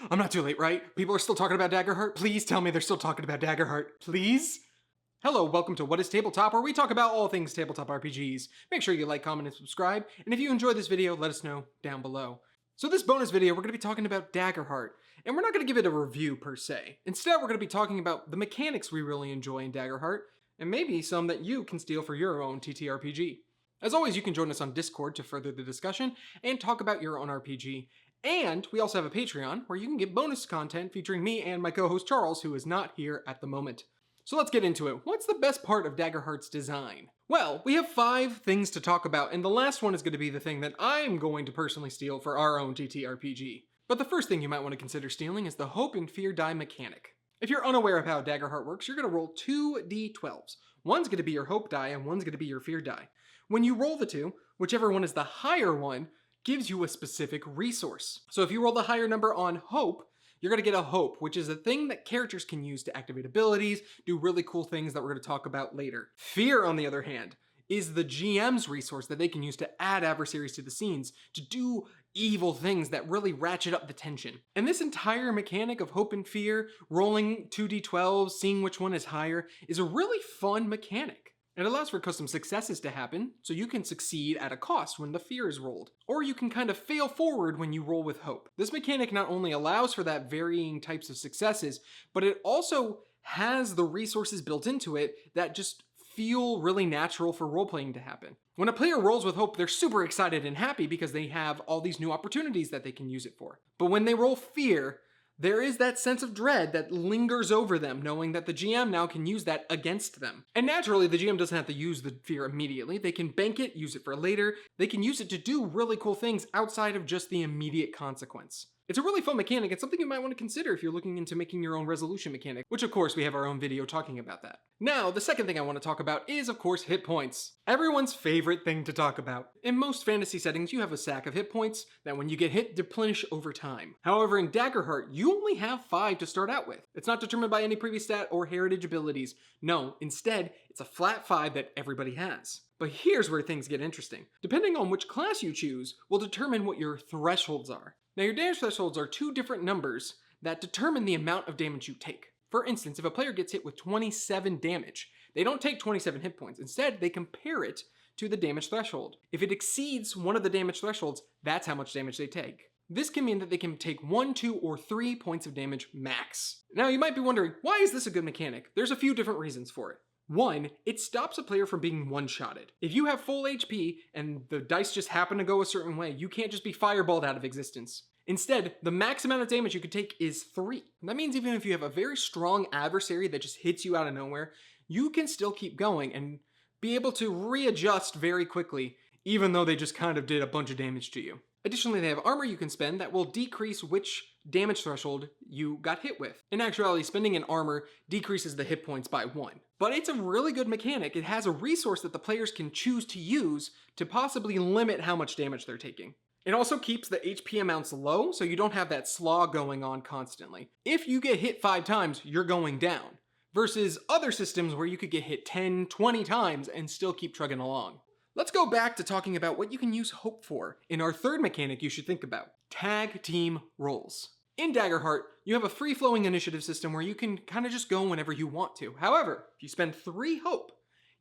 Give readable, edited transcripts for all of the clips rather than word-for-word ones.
I'm not too late, right? People are still talking about Daggerheart? Please tell me they're still talking about Daggerheart. Please? Hello, welcome to What is Tabletop, where we talk about all things tabletop RPGs. Make sure you like, comment, and subscribe, and if you enjoyed this video, let us know down below. So this bonus video, we're going to be talking about Daggerheart, and we're not going to give it a review per se. Instead, we're going to be talking about the mechanics we really enjoy in Daggerheart, and maybe some that you can steal for your own TTRPG. As always, you can join us on Discord to further the discussion and talk about your own RPG. And we also have a Patreon where you can get bonus content featuring me and my co-host Charles, who is not here at the moment. So let's get into it. What's the best part of Daggerheart's design? Well, we have 5 things to talk about, and the last one is going to be the thing that I'm going to personally steal for our own TTRPG. But the first thing you might want to consider stealing is the Hope and Fear die mechanic. If you're unaware of how Daggerheart works, you're going to roll 2 d12s. One's going to be your Hope die, and one's going to be your Fear die. When you roll the 2, whichever one is the higher one gives you a specific resource. So if you roll the higher number on Hope, you're going to get a Hope, which is a thing that characters can use to activate abilities, do really cool things that we're going to talk about later. Fear, on the other hand, is the GM's resource that they can use to add adversaries to the scenes, to do evil things that really ratchet up the tension. And this entire mechanic of Hope and Fear, rolling 2d12s, seeing which one is higher, is a really fun mechanic. It allows for custom successes to happen, so you can succeed at a cost when the fear is rolled. Or you can kind of fail forward when you roll with hope. This mechanic not only allows for that varying types of successes, but it also has the resources built into it that just feel really natural for role-playing to happen. When a player rolls with hope, they're super excited and happy because they have all these new opportunities that they can use it for. But when they roll fear, there is that sense of dread that lingers over them, knowing that the GM now can use that against them. And naturally, the GM doesn't have to use the fear immediately. They can bank it, use it for later. They can use it to do really cool things outside of just the immediate consequence. It's a really fun mechanic. It's something you might want to consider if you're looking into making your own resolution mechanic, which of course we have our own video talking about that. Now, the second thing I want to talk about is, of course, hit points. Everyone's favorite thing to talk about. In most fantasy settings, you have a stack of hit points that when you get hit, deplenish over time. However, in Daggerheart, you only have 5 to start out with. It's not determined by any previous stat or heritage abilities. No, instead, it's a flat 5 that everybody has. But here's where things get interesting. Depending on which class you choose will determine what your thresholds are. Now, your damage thresholds are 2 different numbers that determine the amount of damage you take. For instance, if a player gets hit with 27 damage, they don't take 27 hit points. Instead, they compare it to the damage threshold. If it exceeds one of the damage thresholds, that's how much damage they take. This can mean that they can take 1, 2, or 3 points of damage max. Now, you might be wondering, why is this a good mechanic? There's a few different reasons for it. 1, it stops a player from being one-shotted. If you have full HP and the dice just happen to go a certain way, you can't just be fireballed out of existence. Instead, the max amount of damage you can take is 3. And that means even if you have a very strong adversary that just hits you out of nowhere, you can still keep going and be able to readjust very quickly, even though they just kind of did a bunch of damage to you. Additionally, they have armor you can spend that will decrease which damage threshold you got hit with. In actuality, spending an armor decreases the hit points by 1. But it's a really good mechanic. It has a resource that the players can choose to use to possibly limit how much damage they're taking. It also keeps the HP amounts low, so you don't have that slog going on constantly. If you get hit 5 times, you're going down, versus other systems where you could get hit 10, 20 times and still keep trugging along. Let's go back to talking about what you can use hope for in our third mechanic you should think about: tag team roles. In Daggerheart, you have a free-flowing initiative system where you can kind of just go whenever you want to. However, if you spend 3 hope,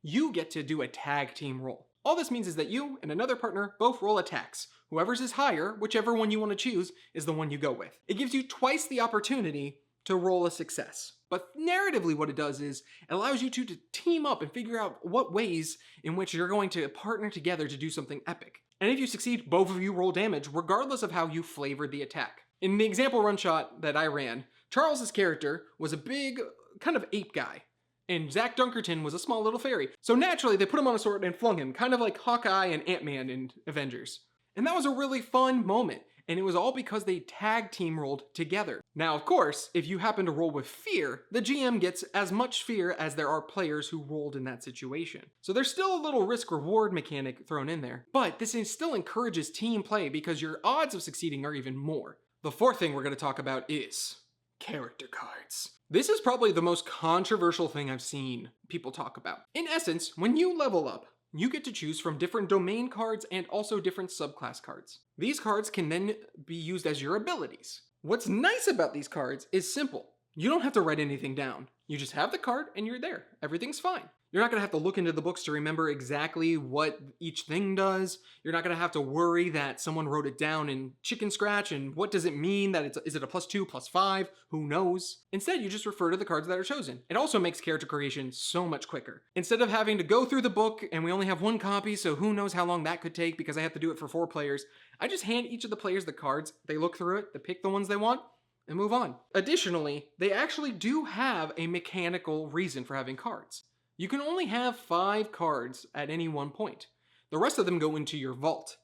you get to do a tag team roll. All this means is that you and another partner both roll attacks. Whoever's is higher, whichever one you want to choose, is the one you go with. It gives you twice the opportunity to roll a success. But narratively what it does is it allows you to team up and figure out what ways in which you're going to partner together to do something epic. And if you succeed, both of you roll damage regardless of how you flavored the attack. In the example run shot that I ran, Charles's character was a big kind of ape guy, and Zach Dunkerton was a small little fairy. So naturally they put him on a sword and flung him, kind of like Hawkeye and Ant-Man in Avengers. And that was a really fun moment, and it was all because they tag team rolled together. Now, of course, if you happen to roll with fear, the GM gets as much fear as there are players who rolled in that situation. So there's still a little risk-reward mechanic thrown in there, but this still encourages team play because your odds of succeeding are even more. The fourth thing we're going to talk about is character cards. This is probably the most controversial thing I've seen people talk about. In essence, when you level up, you get to choose from different domain cards and also different subclass cards. These cards can then be used as your abilities. What's nice about these cards is simple. You don't have to write anything down. You just have the card and you're there. Everything's fine. You're not going to have to look into the books to remember exactly what each thing does. You're not going to have to worry that someone wrote it down in chicken scratch and what does it mean that is it a +2, +5? Who knows? Instead, you just refer to the cards that are chosen. It also makes character creation so much quicker. Instead of having to go through the book and we only have one copy, so who knows how long that could take because I have to do it for 4 players, I just hand each of the players the cards, they look through it, they pick the ones they want, and move on. Additionally, they actually do have a mechanical reason for having cards. You can only have 5 cards at any one point. The rest of them go into your vault,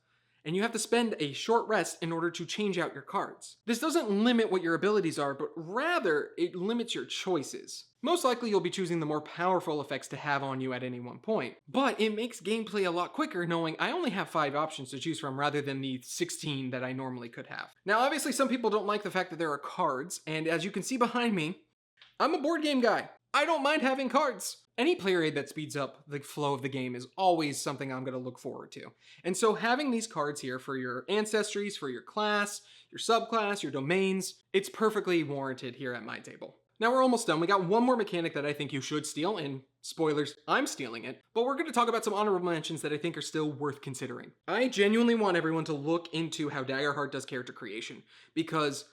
and you have to spend a short rest in order to change out your cards. This doesn't limit what your abilities are, but rather it limits your choices. Most likely you'll be choosing the more powerful effects to have on you at any one point, but it makes gameplay a lot quicker knowing I only have 5 options to choose from rather than the 16 that I normally could have. Now obviously some people don't like the fact that there are cards, and as you can see behind me, I'm a board game guy. I don't mind having cards. Any player aid that speeds up the flow of the game is always something I'm going to look forward to. And so having these cards here for your ancestries, for your class, your subclass, your domains, it's perfectly warranted here at my table. Now we're almost done. We got one more mechanic that I think you should steal, and spoilers, I'm stealing it. But we're going to talk about some honorable mentions that I think are still worth considering. I genuinely want everyone to look into how Daggerheart does character creation, because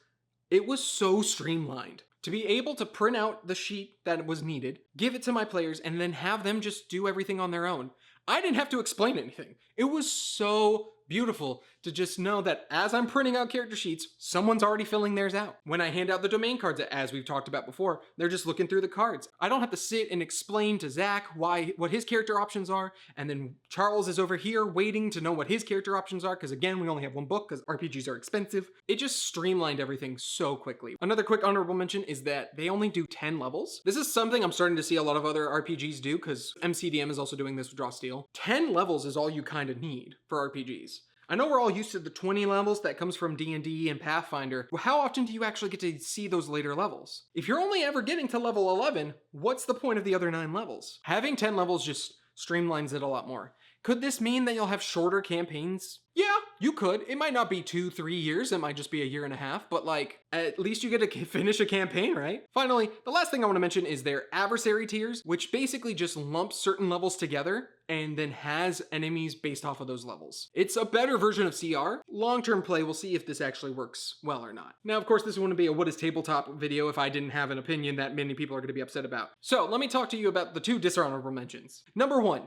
it was so streamlined. To be able to print out the sheet that was needed, give it to my players, and then have them just do everything on their own. I didn't have to explain anything. It was so beautiful to just know that as I'm printing out character sheets, someone's already filling theirs out. When I hand out the domain cards, as we've talked about before, they're just looking through the cards. I don't have to sit and explain to Zach what his character options are, and then Charles is over here waiting to know what his character options are, because again, we only have one book because RPGs are expensive. It just streamlined everything so quickly. Another quick honorable mention is that they only do 10 levels. This is something I'm starting to see a lot of other RPGs do, because MCDM is also doing this with Draw Steel. 10 levels is all you kind of need for RPGs. I know we're all used to the 20 levels that comes from D&D and Pathfinder. Well, how often do you actually get to see those later levels? If you're only ever getting to level 11, what's the point of the other 9 levels? Having 10 levels just streamlines it a lot more. Could this mean that you'll have shorter campaigns? Yeah, you could. It might not be 2-3 years, it might just be a year and a half, but like, at least you get to finish a campaign, right? Finally, the last thing I want to mention is their adversary tiers, which basically just lumps certain levels together and then has enemies based off of those levels. It's a better version of CR. Long-term play, we'll see if this actually works well or not. Now, of course, this wouldn't be a What is Tabletop video if I didn't have an opinion that many people are going to be upset about. So let me talk to you about the 2 dishonorable mentions. Number 1.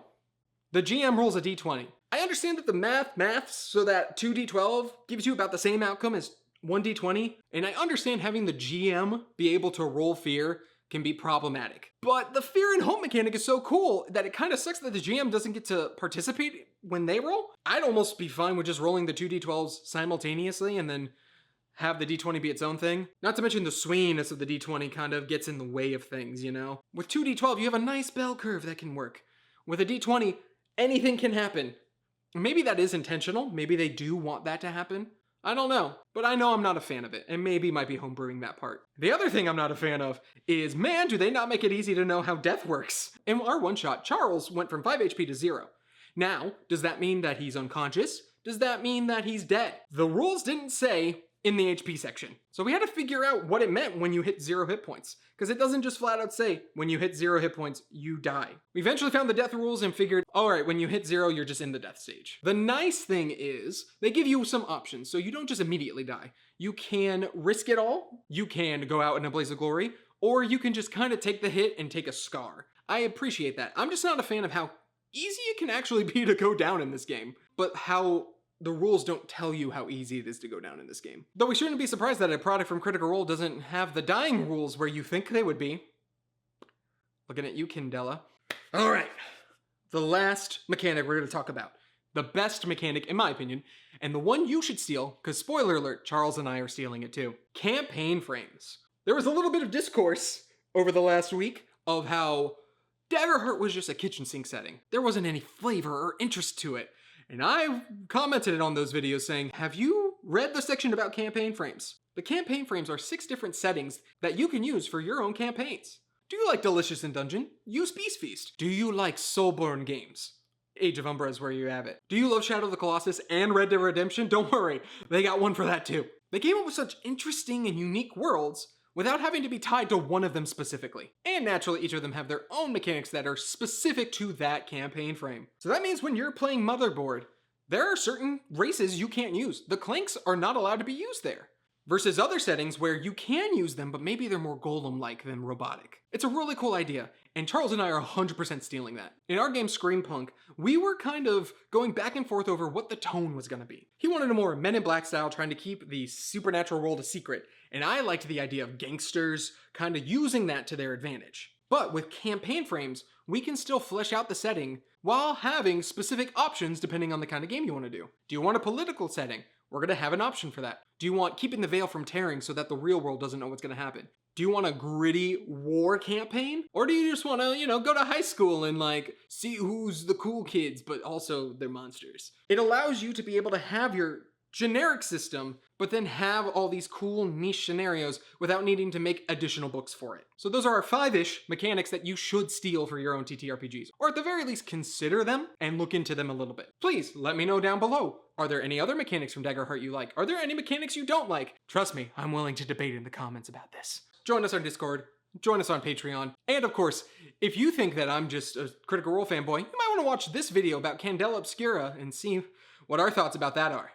The GM rolls a d20. I understand that the maths so that 2d12 gives you about the same outcome as 1d20, and I understand having the GM be able to roll fear can be problematic. But the fear and hope mechanic is so cool that it kind of sucks that the GM doesn't get to participate when they roll. I'd almost be fine with just rolling the 2d12s simultaneously and then have the d20 be its own thing. Not to mention the swinginess of the d20 kind of gets in the way of things, you know? With 2d12, you have a nice bell curve that can work. With a d20, anything can happen. Maybe that is intentional. Maybe they do want that to happen. I don't know, but I know I'm not a fan of it, and maybe might be homebrewing that part. The other thing I'm not a fan of is, man, do they not make it easy to know how death works. In our one-shot, Charles went from 5 HP to 0. Now, does that mean that he's unconscious? Does that mean that he's dead? The rules didn't say in the HP section. So we had to figure out what it meant when you hit 0 hit points, because it doesn't just flat out say, when you hit 0 hit points, you die. We eventually found the death rules and figured, all right, when you hit 0, you're just in the death stage. The nice thing is, they give you some options, so you don't just immediately die. You can risk it all, you can go out in a blaze of glory, or you can just kind of take the hit and take a scar. I appreciate that. I'm just not a fan of how easy it can actually be to go down in this game, but how the rules don't tell you how easy it is to go down in this game. Though we shouldn't be surprised that a product from Critical Role doesn't have the dying rules where you think they would be. Looking at you, Kindella. All right, the last mechanic we're going to talk about. The best mechanic, in my opinion, and the one you should steal, because spoiler alert, Charles and I are stealing it too. Campaign frames. There was a little bit of discourse over the last week of how Daggerheart was just a kitchen sink setting. There wasn't any flavor or interest to it. And I commented on those videos saying, have you read the section about campaign frames? The campaign frames are 6 different settings that you can use for your own campaigns. Do you like Delicious in Dungeon? Use Beast Feast. Do you like Soulborn games? Age of Umbra is where you have it. Do you love Shadow of the Colossus and Red Dead Redemption? Don't worry, they got one for that too. They came up with such interesting and unique worlds without having to be tied to one of them specifically. And naturally, each of them have their own mechanics that are specific to that campaign frame. So that means when you're playing Motherboard, there are certain races you can't use. The Clanks are not allowed to be used there. Versus other settings where you can use them, but maybe they're more golem-like than robotic. It's a really cool idea, and Charles and I are 100% stealing that. In our game Screampunk, we were kind of going back and forth over what the tone was gonna be. He wanted a more Men in Black style, trying to keep the supernatural world a secret, and I liked the idea of gangsters kind of using that to their advantage. But with campaign frames, we can still flesh out the setting while having specific options depending on the kind of game you want to do. Do you want a political setting? We're going to have an option for that. Do you want keeping the veil from tearing so that the real world doesn't know what's going to happen? Do you want a gritty war campaign? Or do you just want to, go to high school and see who's the cool kids, but also they're monsters? It allows you to be able to have your generic system, but then have all these cool niche scenarios without needing to make additional books for it. So those are our 5-ish mechanics that you should steal for your own TTRPGs, or at the very least consider them and look into them a little bit. Please let me know down below. Are there any other mechanics from Daggerheart you like? Are there any mechanics you don't like? Trust me, I'm willing to debate in the comments about this. Join us on Discord, join us on Patreon, and of course, if you think that I'm just a Critical Role fanboy, you might want to watch this video about Candela Obscura and see what our thoughts about that are.